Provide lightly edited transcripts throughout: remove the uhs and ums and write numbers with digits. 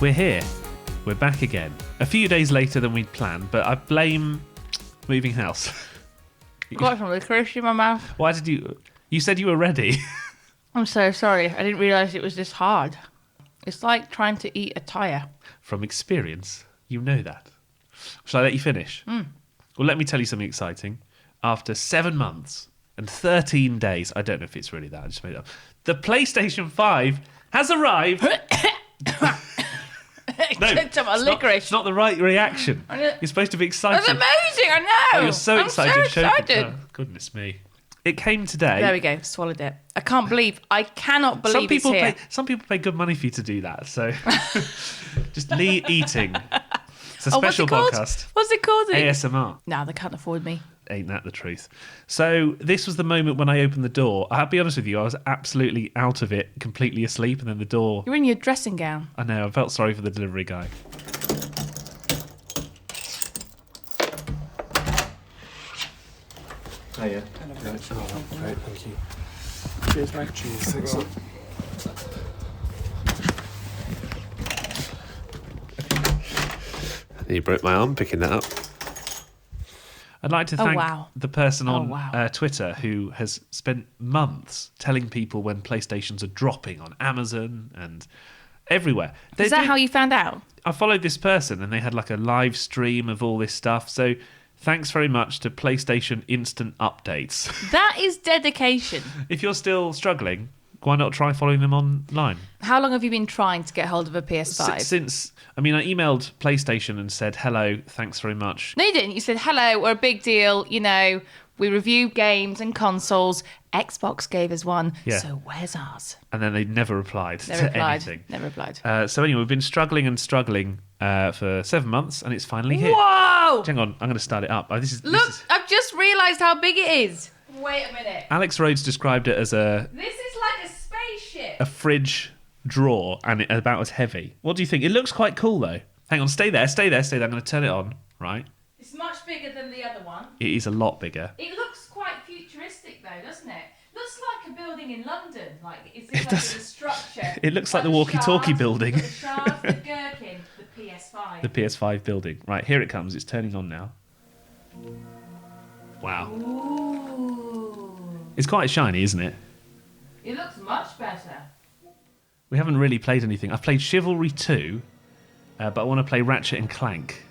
we're here. We're back again. A few days later than we'd planned, but I blame moving house. Got some licorice in my mouth. Why did you... You said you were ready. I'm so sorry. I didn't realise it was this hard. It's like trying to eat a tyre. From experience, you know that. Shall I let you finish? Well, let me tell you something exciting. After 7 months and 13 days, I don't know if it's really that, I just made it up, the PlayStation 5 has arrived. No, licorice. It's not the right reaction. You're supposed to be excited. That's amazing, I know. Oh, you're so excited. I'm so excited. Oh, goodness me. It came today. There we go, swallowed it. I cannot believe it's here. Some people pay good money for you to do that, so just Lee eating. It's a special podcast. What's it called? ASMR. No, they can't afford me. Ain't that the truth? So this was the moment when I opened the door. I'll be honest with you, I was absolutely out of it, completely asleep, and then the door... You're in your dressing gown. I know, I felt sorry for the delivery guy. Oh, yeah. Great, thank you. Cheers, mate. Cheers, thanks. You broke my arm picking that up. I'd like to thank the person on Twitter who has spent months telling people when PlayStations are dropping on Amazon and everywhere. Is that how you found out? I followed this person and they had like a live stream of all this stuff. So thanks very much to PlayStation Instant Updates. That is dedication. If you're still struggling, why not try following them online? How long have you been trying to get hold of a PS5? I emailed PlayStation and said, hello, thanks very much. No, you didn't. You said, hello, we're a big deal. You know, we review games and consoles. Xbox gave us one. Yeah. So where's ours? And then they never replied anything. Never replied. So anyway, we've been struggling for 7 months and it's finally here. Whoa! Hang on, I'm going to start it up. I've just realised how big it is. Wait a minute. Alex Rhodes described it as This is like a spaceship. A fridge drawer and about as heavy. What do you think? It looks quite cool though. Hang on, stay there. I'm going to turn it on, right? It's much bigger than the other one. It is a lot bigger. It looks quite futuristic though, doesn't it? Looks like a building in London. Like it's like a structure. It looks like the walkie-talkie building. The shaft, the gherkin, the PS5. The PS5 building. Right, here it comes. It's turning on now. Wow. Ooh. It's quite shiny, isn't it? It looks much better. We haven't really played anything. I've played Chivalry 2, but I want to play Ratchet and Clank.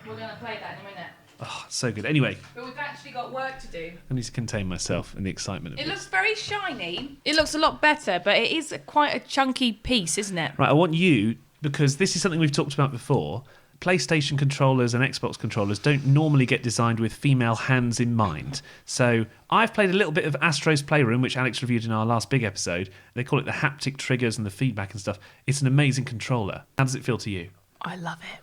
We're going to play that in a minute. Oh, so good. Anyway. But we've actually got work to do. I need to contain myself in the excitement of it. It looks very shiny. It looks a lot better, but it is quite a chunky piece, isn't it? Right, I want you, because this is something we've talked about before, PlayStation controllers and Xbox controllers don't normally get designed with female hands in mind. So I've played a little bit of Astro's Playroom, which Alex reviewed in our last big episode. They call it the haptic triggers and the feedback and stuff. It's an amazing controller. How does it feel to you? I love it.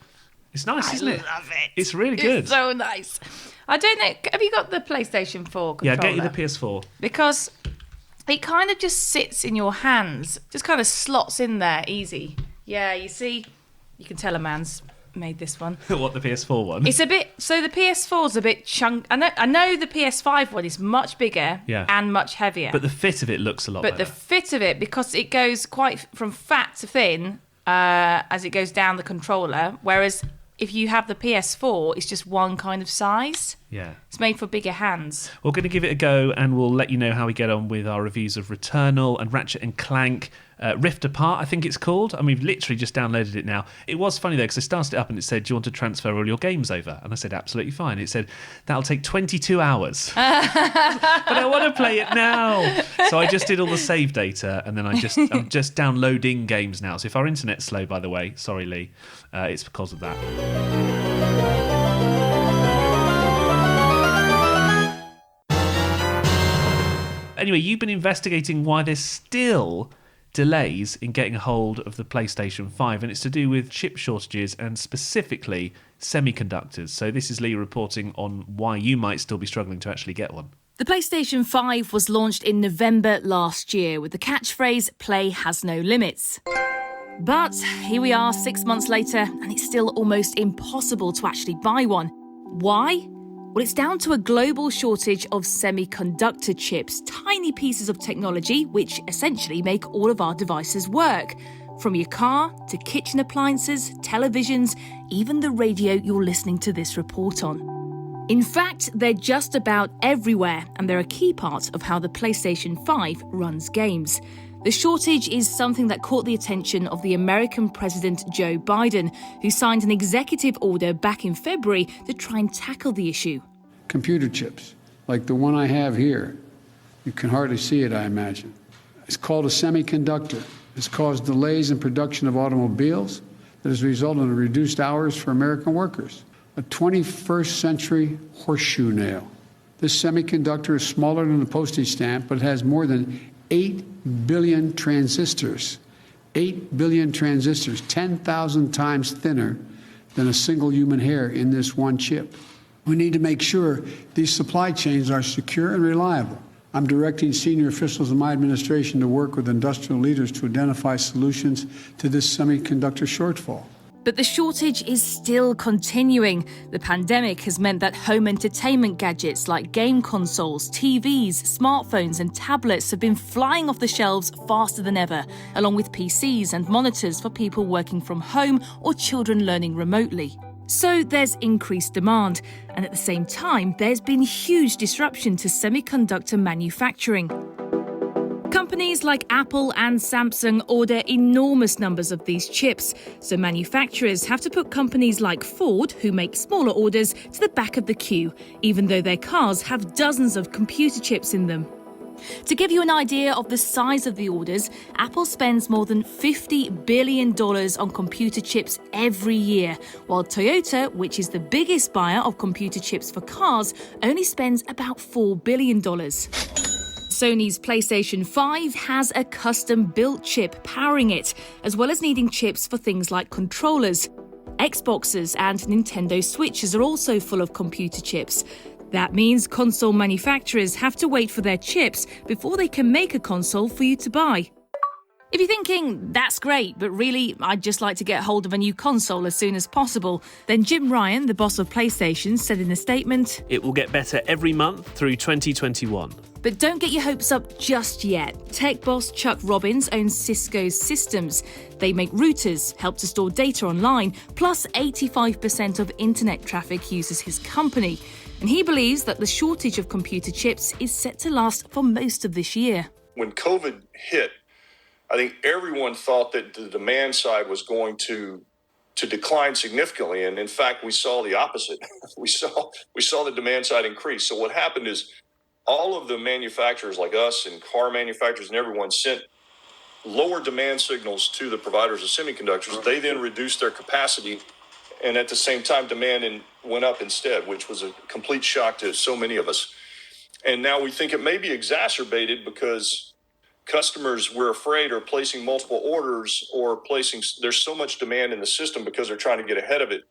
It's nice, isn't it? I love it. It's really good. It's so nice. I don't know. Have you got the PlayStation 4 controller? Yeah, get you the PS4. Because it kind of just sits in your hands. Just kind of slots in there easy. Yeah, you see, you can tell a man's made this one. What, the PS4 one? It's a bit... So the PS4's a bit chunk... I know the PS5 one is much bigger and much heavier. But the fit of it looks a lot better. But the fit of it, because it goes quite from fat to thin as it goes down the controller, whereas if you have the PS4, it's just one kind of size. Yeah. It's made for bigger hands. We're going to give it a go and we'll let you know how we get on with our reviews of Returnal and Ratchet and Clank. Rift Apart, I think it's called. And we've literally just downloaded it now. It was funny though, because I started it up and it said, do you want to transfer all your games over? And I said, absolutely fine. It said, that'll take 22 hours. But I want to play it now. So I just did all the save data and then I'm just downloading games now. So if our internet's slow, by the way, sorry Lee, it's because of that. Anyway, you've been investigating why there's still delays in getting a hold of the PlayStation 5, and it's to do with chip shortages and specifically semiconductors. So this is Lee reporting on why you might still be struggling to actually get one. The PlayStation 5 was launched in November last year with the catchphrase, "Play has no limits." But here we are 6 months later, and it's still almost impossible to actually buy one. Why? Well, it's down to a global shortage of semiconductor chips, tiny pieces of technology which essentially make all of our devices work. From your car to kitchen appliances, televisions, even the radio you're listening to this report on. In fact, they're just about everywhere, and they're a key part of how the PlayStation 5 runs games. The shortage is something that caught the attention of the American President Joe Biden, who signed an executive order back in February to try and tackle the issue. Computer chips, like the one I have here. You can hardly see it, I imagine. It's called a semiconductor. It's caused delays in production of automobiles that has resulted in reduced hours for American workers. A 21st century horseshoe nail. This semiconductor is smaller than a postage stamp, but it has more than 8 billion transistors. 8 billion transistors, 10,000 times thinner than a single human hair in this one chip. We need to make sure these supply chains are secure and reliable. I'm directing senior officials in my administration to work with industrial leaders to identify solutions to this semiconductor shortfall. But the shortage is still continuing. The pandemic has meant that home entertainment gadgets like game consoles, TVs, smartphones and tablets have been flying off the shelves faster than ever, along with PCs and monitors for people working from home or children learning remotely. So there's increased demand, and at the same time, there's been huge disruption to semiconductor manufacturing. Companies like Apple and Samsung order enormous numbers of these chips, so manufacturers have to put companies like Ford, who make smaller orders, to the back of the queue, even though their cars have dozens of computer chips in them. To give you an idea of the size of the orders, Apple spends more than $50 billion on computer chips every year, while Toyota, which is the biggest buyer of computer chips for cars, only spends about $4 billion. Sony's PlayStation 5 has a custom-built chip powering it, as well as needing chips for things like controllers. Xboxes and Nintendo Switches are also full of computer chips. That means console manufacturers have to wait for their chips before they can make a console for you to buy. If you're thinking, that's great, but really, I'd just like to get hold of a new console as soon as possible, then Jim Ryan, the boss of PlayStation, said in a statement, "It will get better every month through 2021. But don't get your hopes up just yet. Tech boss Chuck Robbins owns Cisco's systems. They make routers, help to store data online, plus 85% of internet traffic uses his company. And he believes that the shortage of computer chips is set to last for most of this year. When COVID hit, I think everyone thought that the demand side was going to decline significantly. And in fact, we saw the opposite. we saw the demand side increase. So what happened is all of the manufacturers like us and car manufacturers and everyone sent lower demand signals to the providers of semiconductors. They then reduced their capacity. And at the same time, demand went up instead, which was a complete shock to so many of us. And now we think it may be exacerbated because customers, we're afraid, are placing multiple orders or there's so much demand in the system because they're trying to get ahead of it.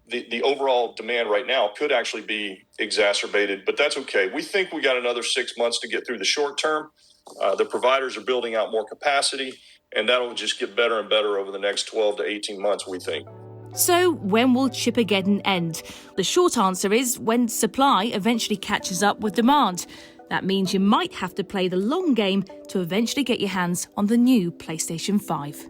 The overall demand right now could actually be exacerbated, but that's okay. We think we got another 6 months to get through the short term. The providers are building out more capacity, and that'll just get better and better over the next 12 to 18 months, we think. So, when will Chippergeddon end? The short answer is when supply eventually catches up with demand. That means you might have to play the long game to eventually get your hands on the new PlayStation 5.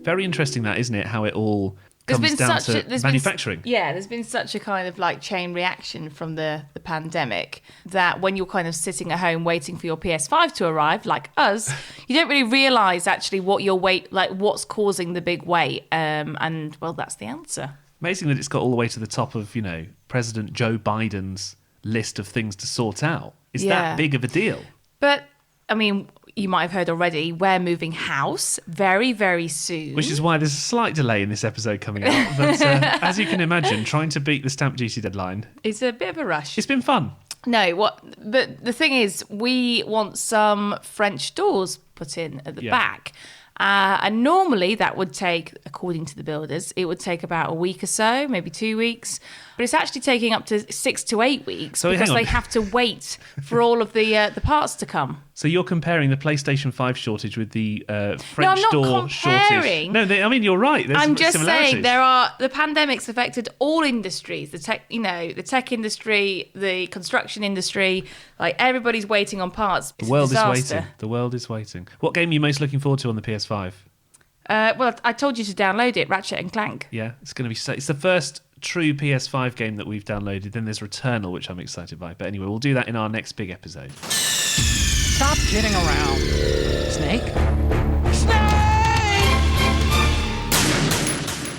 Very interesting that, isn't it? How it all comes down to manufacturing. There's been such a kind of like chain reaction from the pandemic that when you're kind of sitting at home waiting for your PS5 to arrive, like us, you don't really realise actually what's causing the big wait. And well, that's the answer. Amazing that it's got all the way to the top of, President Joe Biden's list of things to sort out. Is that big of a deal? But, I mean, you might have heard already, we're moving house very, very soon. Which is why there's a slight delay in this episode coming out. But as you can imagine, trying to beat the stamp duty deadline... It's a bit of a rush. It's been fun. But the thing is, we want some French doors put in at the back. And normally that would take, according to the builders, it would take about a week or so, maybe 2 weeks. But it's actually taking up to 6 to 8 weeks So, hang because on. they have to wait for all of the parts to come. So you're comparing the PlayStation 5 shortage with the French I'm not door shortage? comparing. No, I mean you're right. There's I'm just similarities. saying the pandemic's affected all industries, the tech industry, the construction industry, like everybody's waiting on parts. It's The world a is disaster. waiting. The world is waiting. What game are you most looking forward to on the PS5? Well, I told you to download it, Ratchet and Clank. Yeah, it's going to be. It's the first true PS5 game that we've downloaded. Then there's Returnal, which I'm excited by. But anyway, we'll do that in our next big episode. Stop kidding around. Snake?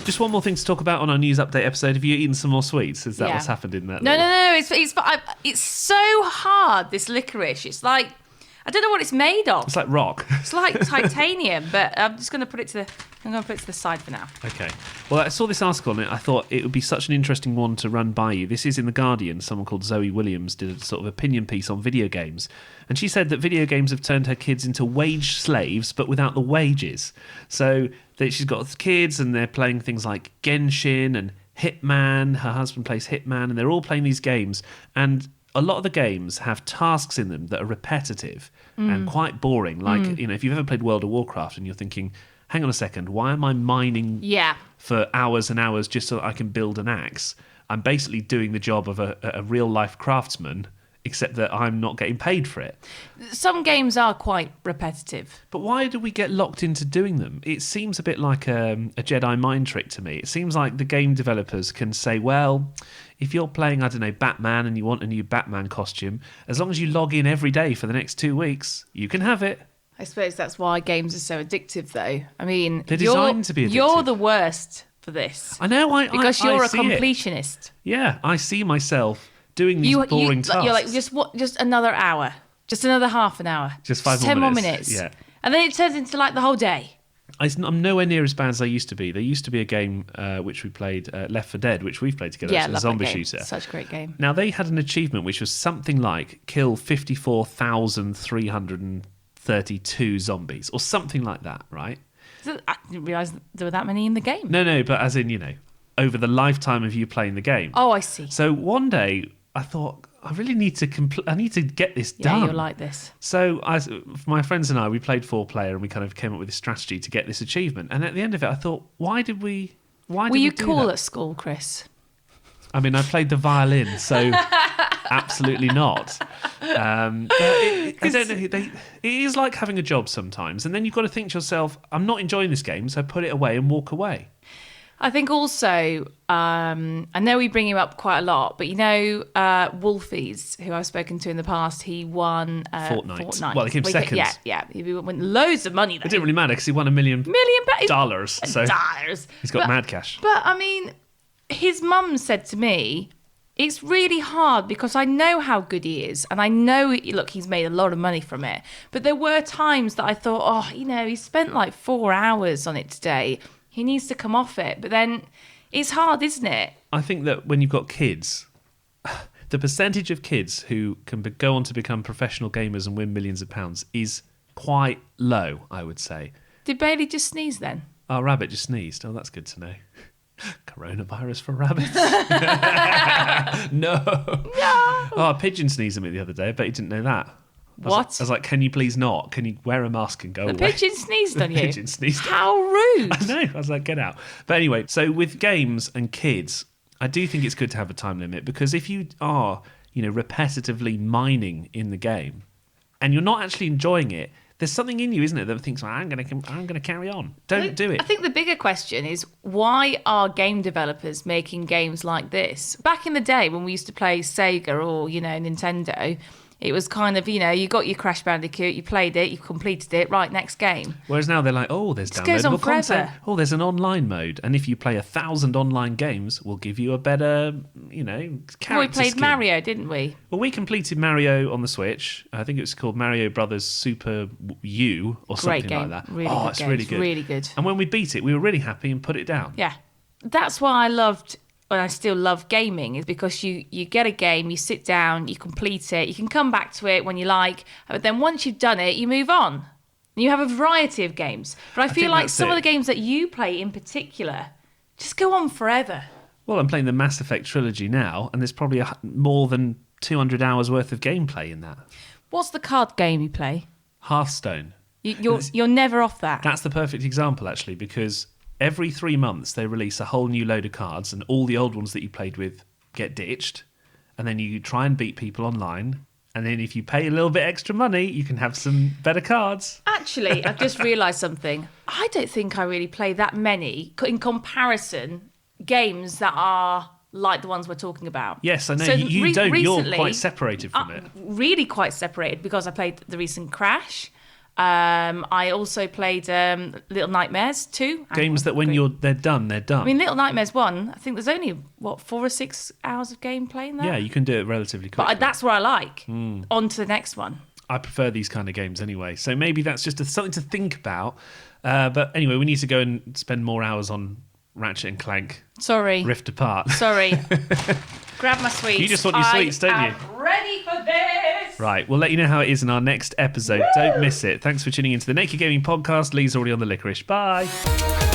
Just one more thing to talk about on our news update episode. Have you eaten some more sweets? Is that Yeah. what's happened in that? No. It's so hard. This licorice. It's like I don't know what it's made of. It's like rock. It's like titanium, but I'm just going to put it to the side for now. Okay. Well, I saw this article on it. I thought it would be such an interesting one to run by you. This is in The Guardian. Someone called Zoe Williams did a sort of opinion piece on video games. And she said that video games have turned her kids into wage slaves, but without the wages. So she's got kids and they're playing things like Genshin and Hitman. Her husband plays Hitman and they're all playing these games. And a lot of the games have tasks in them that are repetitive and quite boring. Like, if you've ever played World of Warcraft and you're thinking, hang on a second, why am I mining for hours and hours just so that I can build an axe? I'm basically doing the job of a real-life craftsman, except that I'm not getting paid for it. Some games are quite repetitive. But why do we get locked into doing them? It seems a bit like a Jedi mind trick to me. It seems like the game developers can say, well, if you're playing, I don't know, Batman and you want a new Batman costume, as long as you log in every day for the next 2 weeks, you can have it. I suppose that's why games are so addictive, though. I mean, They're designed to be addictive. You're the worst for this. I know, because I you're a see it. completionist. Yeah, I see myself doing these boring tasks. You're like, just another hour, just another half an hour, Just 5 more 10 more minutes. minutes, Yeah. and then it turns into like the whole day. I'm nowhere near as bad as I used to be. There used to be a game which we played, Left 4 Dead, which we've played together. Yeah, It's a love zombie that game. shooter. Such a great game. Now, they had an achievement which was something like kill 54,332 zombies, or something like that, right? I didn't realise there were that many in the game. No, but as in, over the lifetime of you playing the game. Oh, I see. So one day, I thought, I really need to I need to get this Yeah, done. you're like this. So my friends and I, we played 4-player and we kind of came up with this strategy to get this achievement. And at the end of it, I thought, why did we Were you do cool that? at school, Chris? I mean, I played the violin, so absolutely not. I don't know. It is like having a job sometimes. And then you've got to think to yourself, I'm not enjoying this game, so put it away and walk away. I think also, I know we bring him up quite a lot, but Wolfies, who I've spoken to in the past, he won Fortnite. Well, he came second. Yeah. He won loads of money, though. It didn't really matter because he won $1 million. Dollars. So he's got mad cash. But, I mean, his mum said to me, it's really hard because I know how good he is. And I know, look, he's made a lot of money from it. But there were times that I thought, he spent like 4 hours on it today. He needs to come off it. But then it's hard, isn't it? I think that when you've got kids, the percentage of kids who can go on to become professional gamers and win millions of pounds is quite low, I would say. Did Bailey just sneeze then? Our rabbit just sneezed. Oh, that's good to know. Coronavirus for rabbits? No. Oh, a pigeon sneezed at me the other day. I bet you didn't know that. I was like, can you please not? Can you wear a mask and go away? The pigeon sneezed on you? Pigeon sneezed. How rude. I know. I was like, get out. But anyway, so with games and kids, I do think it's good to have a time limit because if you are, repetitively mining in the game and you're not actually enjoying it, there's something in you, isn't it, that thinks, well, I'm going to carry on. Don't do it. I think the bigger question is, why are game developers making games like this? Back in the day when we used to play Sega or, Nintendo, it was kind of, you got your Crash Bandicoot, you played it, you completed it, right, next game. Whereas now they're like, there's It goes on downloadable content. forever. There's an online mode. And if you play 1,000 online games, we'll give you a better, character We played skin. Mario, didn't we? Well, we completed Mario on the Switch. I think it was called Mario Brothers Super U or Great something game. like that. Really good it's game. really It's good. really good. And when we beat it, we were really happy and put it down. Yeah. That's why I loved, and I still love gaming, is because you get a game, you sit down, you complete it, you can come back to it when you like, but then once you've done it, you move on. And you have a variety of games. But I feel think like that's some it. of the games that you play in particular just go on forever. Well, I'm playing the Mass Effect trilogy now, and there's probably more than 200 hours worth of gameplay in that. What's the card game you play? Hearthstone. You're never off that. That's the perfect example, actually, because every 3 months they release a whole new load of cards, and all the old ones that you played with get ditched, and then you try and beat people online. And then if you pay a little bit extra money, you can have some better cards. Actually, I've just realised something. I don't think I really play that many, in comparison, games that are like the ones we're talking about. Yes, I know. So You don't. Recently, you're quite separated from it. Really quite separated, because I played the recent Crash. I also played Little Nightmares 2. Games that when they're done, they're done. I mean, Little Nightmares 1, I think there's only, 4 or 6 hours of gameplay in there? Yeah, you can do it relatively quickly. But that's what I like. On to the next one. I prefer these kind of games anyway. So maybe that's just something to think about. But anyway, we need to go and spend more hours on Ratchet and Clank. Sorry. Rift Apart. Sorry. Grab my sweets. You just want your sweets, don't you? I'm ready for this. Right, we'll let you know how it is in our next episode. Don't miss it. Thanks for tuning into the Naked Gaming Podcast. Lee's already on the licorice. Bye.